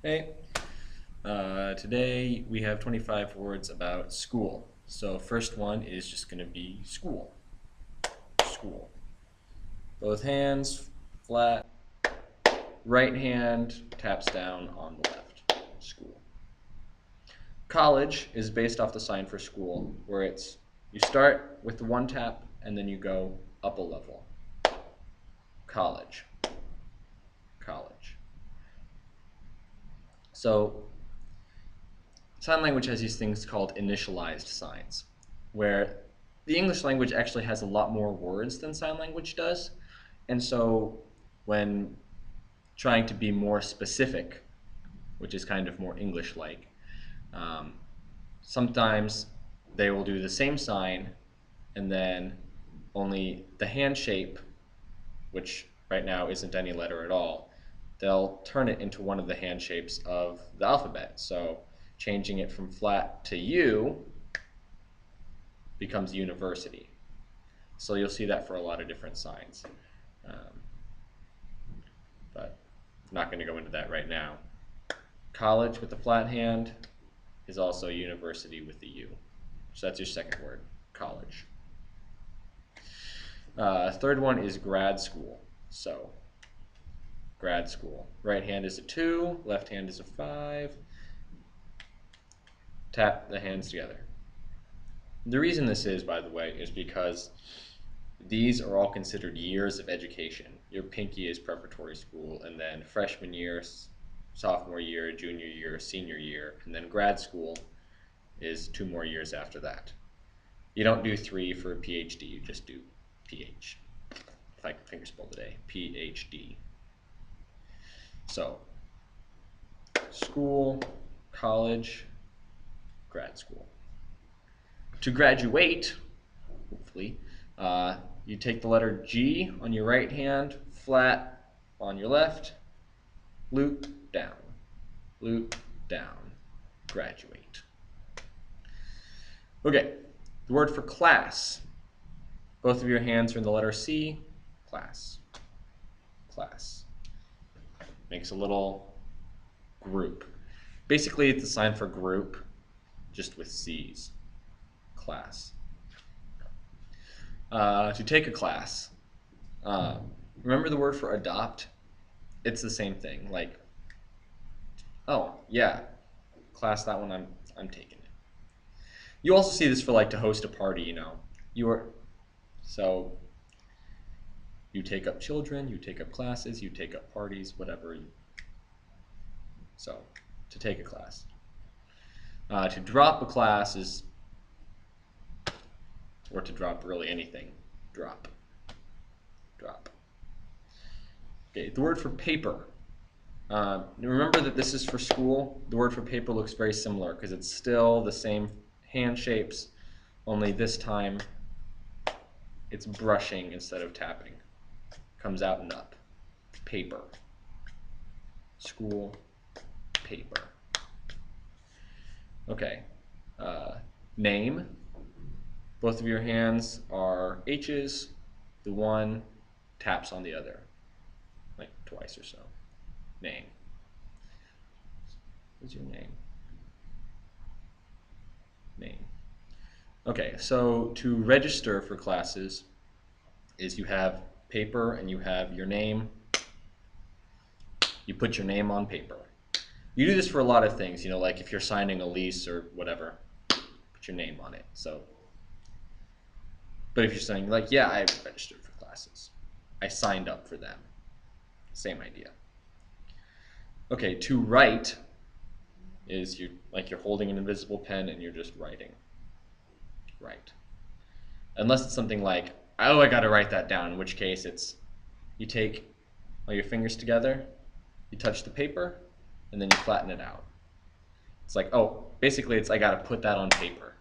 Hey, today we have 25 words about school. So first one is just going to be school. School. Both hands flat. Right hand taps down on the left. School. College is based off the sign for school, where it's you start with the one tap and then you go up a level. College. College. So sign language has these things called initialized signs, where the English language actually has a lot more words than sign language does. And so when trying to be more specific, which is kind of more English-like, sometimes they will do the same sign and then only the hand shape, which right now isn't any letter at all, they'll turn it into one of the hand shapes of the alphabet. So changing it from flat to U becomes university. So you'll see that for a lot of different signs. But I'm not going to go into that right now. College with the flat hand is also university with the U. So that's your second word, college. Third one is grad school. So grad school. Right hand is a 2, left hand is a 5. Tap the hands together. The reason this is, by the way, is because these are all considered years of education. Your pinky is preparatory school, and then freshman year, sophomore year, junior year, senior year, and then grad school is 2 more years after that. You don't do 3 for a PhD, you just do PH. If I can fingerspell today, PhD. So, school, college, grad school. To graduate, hopefully, you take the letter G on your right hand, flat on your left, loop down, graduate. Okay, the word for class. Both of your hands are in the letter C, class, class. Makes a little group. Basically, it's a sign for group, just with C's, class. To take a class. Remember the word for adopt? It's the same thing. Like, oh yeah, class, that one I'm taking it. You also see this for like to host a party. So you take up children, you take up classes, you take up parties, whatever. So to take a class. To drop a class is, or to drop really anything, drop. Okay, the word for paper. Remember that this is for school. The word for paper looks very similar because it's still the same hand shapes, only this time it's brushing instead of tapping. Comes out and up. Paper. School, paper. Okay, name. Both of your hands are H's. The one taps on the other, like twice or so. Name. What's your name? Name. Okay, so to register for classes is you have paper and you have your name. You put your name on paper. You do this for a lot of things, like if you're signing a lease or whatever, put your name on it. So, but if you're saying like, yeah, I registered for classes, I signed up for them, same idea. Okay, to write is you're holding an invisible pen and you're just writing. Write. Unless it's something like, oh, I gotta write that down, in which case it's, you take all your fingers together, you touch the paper, and then you flatten it out. It's like, oh, basically it's I gotta put that on paper.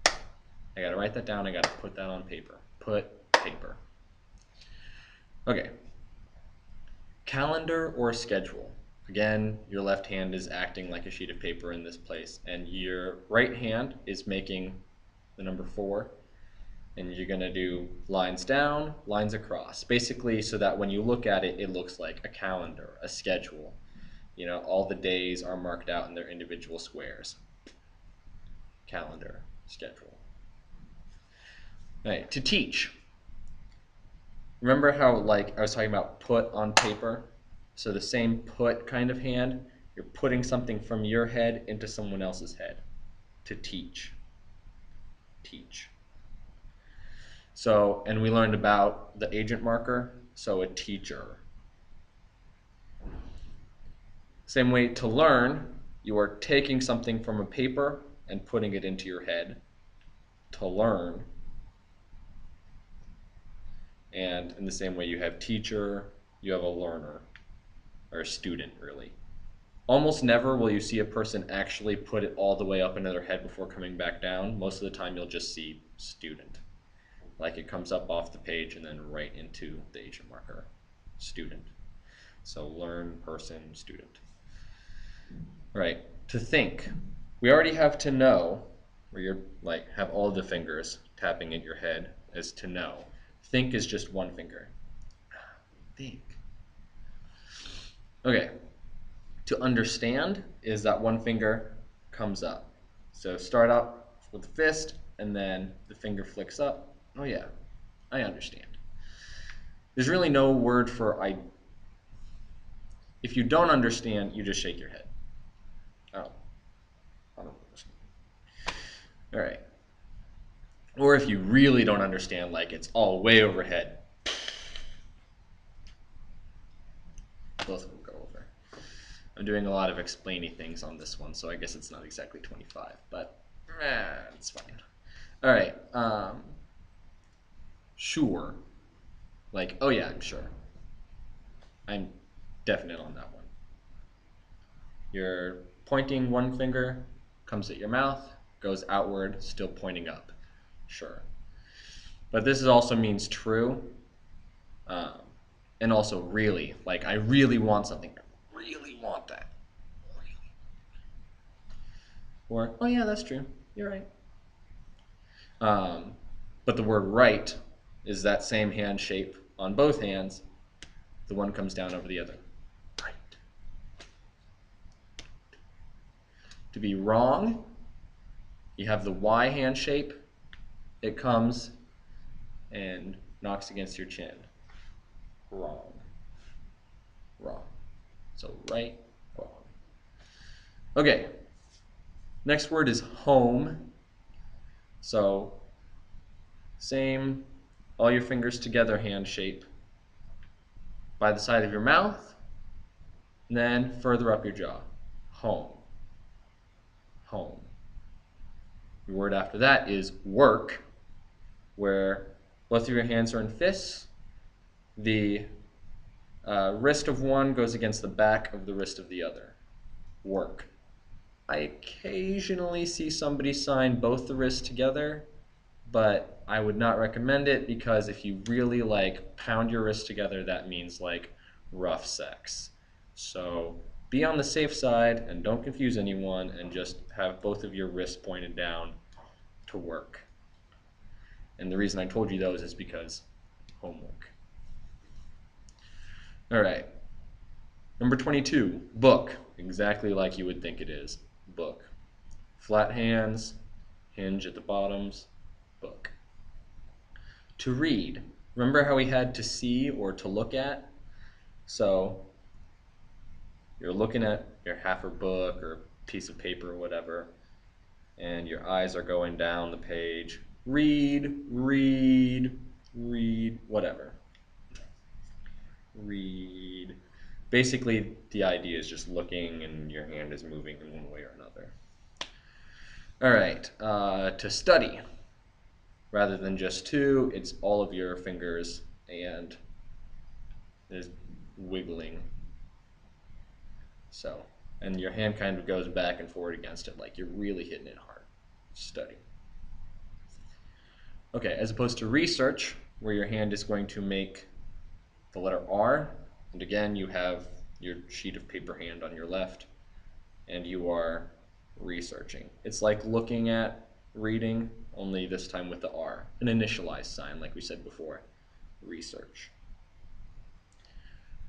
I gotta write that down, I gotta put that on paper. Put paper. Okay. Calendar or schedule. Again, your left hand is acting like a sheet of paper in this place, and your right hand is making the number 4, and you're gonna do lines down, lines across. Basically so that when you look at it, it looks like a calendar, a schedule. You know, all the days are marked out in their individual squares. Calendar, schedule. All right, to teach. Remember how, like, I was talking about put on paper? So the same put kind of hand, you're putting something from your head into someone else's head. To teach. Teach. So, and we learned about the agent marker, so a teacher. Same way to learn, you are taking something from a paper and putting it into your head. To learn. And in the same way you have teacher, you have a learner, or a student really. Almost never will you see a person actually put it all the way up into their head before coming back down. Most of the time you'll just see student. Like it comes up off the page and then right into the agent marker. Student. So learn, person, student. Right. To think. We already have to know, where you're like have all the fingers tapping in your head as to know. Think is just one finger. Think. Okay. To understand is that one finger comes up. So start out with the fist and then the finger flicks up. Oh yeah, I understand. There's really no word for I. If you don't understand, you just shake your head. Oh, I don't understand. All right. Or if you really don't understand, like it's all way overhead. Both will go over. I'm doing a lot of explainy things on this one, so I guess it's not exactly 25, but it's fine. All right. Sure. Like, oh yeah, I'm sure. I'm definite on that one. You're pointing one finger, comes at your mouth, goes outward, still pointing up. Sure. But this also means true, and also really. Like, I really want something. I really want that. Really. Or, oh yeah, that's true. You're right. But the word right is that same hand shape on both hands. The one comes down over the other. Right. To be wrong, you have the Y hand shape. It comes and knocks against your chin. Wrong. Wrong. So right, wrong. Okay. Next word is home. So same, all your fingers together hand shape. By the side of your mouth, and then further up your jaw. Home. Home. The word after that is work, where both of your hands are in fists. The wrist of one goes against the back of the wrist of the other. Work. I occasionally see somebody sign both the wrists together, but I would not recommend it because if you really like pound your wrists together, that means like rough sex. So be on the safe side and don't confuse anyone and just have both of your wrists pointed down to work. And the reason I told you those is because homework. All right. Number 22, book. Exactly like you would think it is. Book. Flat hands, hinge at the bottoms, book. To read. Remember how we had to see or to look at? So you're looking at your half a book or piece of paper or whatever, and your eyes are going down the page. Read, read, read, whatever. Read. Basically, the idea is just looking and your hand is moving in one way or another. All right, to study. Rather than just two, it's all of your fingers and there's wiggling. So, and your hand kind of goes back and forward against it like you're really hitting it hard. Study. Okay, as opposed to research, where your hand is going to make the letter R, and again you have your sheet of paper hand on your left, and you are researching. It's like looking at reading, only this time with the R, an initialized sign like we said before. Research.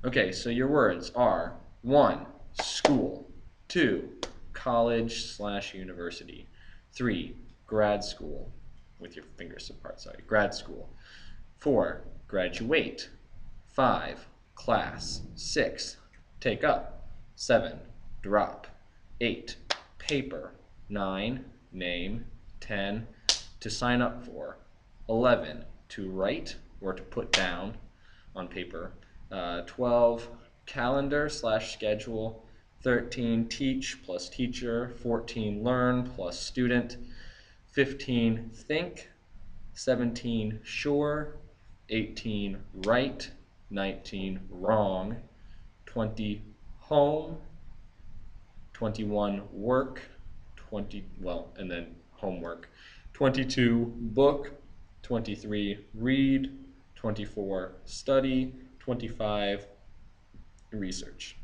Okay, so your words are 1. school. 2, college/university. 3, grad school, with your fingers apart, sorry, grad school. 4, graduate. 5, class. 6, take up. 7, drop. 8, paper. 9, name. 10, to sign up for. 11, to write or to put down on paper. 12, calendar/schedule. 13, teach plus teacher. 14, learn plus student. 15, think. 17, sure. 18, right. 19, wrong. 20, home. 21, work. And then homework. 22, book. 23, read. 24, study. 25, research.